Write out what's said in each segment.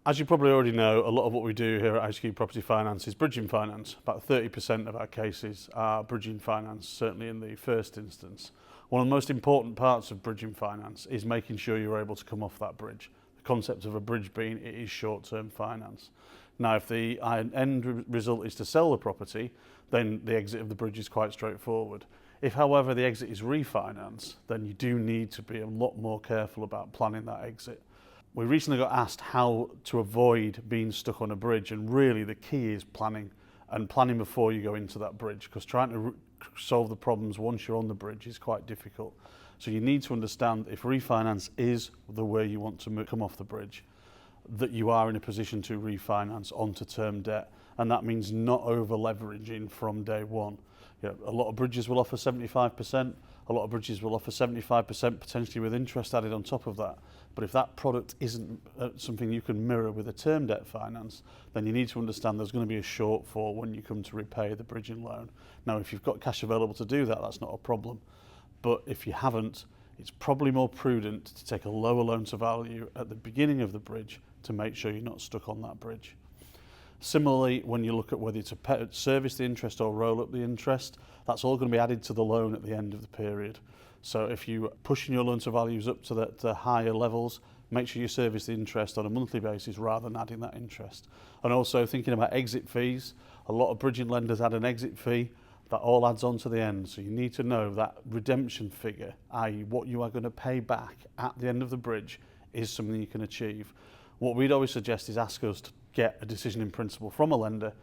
As you probably already know, a lot of what we do here at ICE3 Property Finance is bridging finance. About 30% of our cases are bridging finance, certainly in the first instance. One of the most important parts of bridging finance is making sure you're able to come off that bridge. The concept of a bridge being it is short-term finance. Now, if the end result is to sell the property, then the exit of the bridge is quite straightforward. If, however, the exit is refinance, then you do need to be a lot more careful about planning that exit. We recently got asked how to avoid being stuck on a bridge, and really the key is planning, and planning before you go into that bridge, because trying to solve the problems once you're on the bridge is quite difficult. So you need to understand if refinance is the way you want to come off the bridge, that you are in a position to refinance onto term debt, and that means not over leveraging from day one. You know, a lot of bridges will offer 75%, a lot of bridges will offer 75% potentially with interest added on top of that. But if that product isn't something you can mirror with a term debt finance, then you need to understand there's going to be a shortfall when you come to repay the bridging loan. Now, if you've got cash available to do that, that's not a problem. But if you haven't, it's probably more prudent to take a lower loan to value at the beginning of the bridge to make sure you're not stuck on that bridge. Similarly, when you look at whether to service the interest or roll up the interest, that's all going to be added to the loan at the end of the period. So if you're pushing your loan to values up to the higher levels, make sure you service the interest on a monthly basis rather than adding that interest. And also thinking about exit fees, a lot of bridging lenders add an exit fee. That all adds on to the end. So you need to know that redemption figure, i.e. what you are going to pay back at the end of the bridge, is something you can achieve. What we'd always suggest is ask us to get a decision in principle from a lender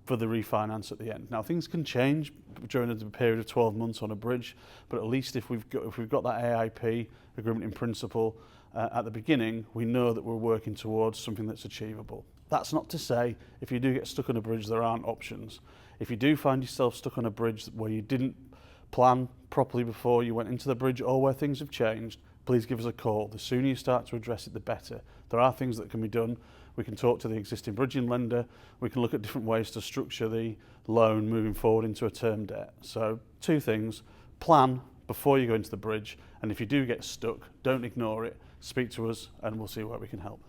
for the refinance at the end. Now, things can change during a period of 12 months on a bridge, but at least if we've got that AIP, agreement in principle, at the beginning, we know that we're working towards something that's achievable. That's not to say if you do get stuck on a bridge, there aren't options. If you do find yourself stuck on a bridge where you didn't plan properly before you went into the bridge, or where things have changed, please give us a call. The sooner you start to address it, the better. There are things that can be done. We can talk to the existing bridging lender. We can look at different ways to structure the loan moving forward into a term debt. So 2 things: plan before you go into the bridge, and if you do get stuck, don't ignore it. Speak to us and we'll see where we can help.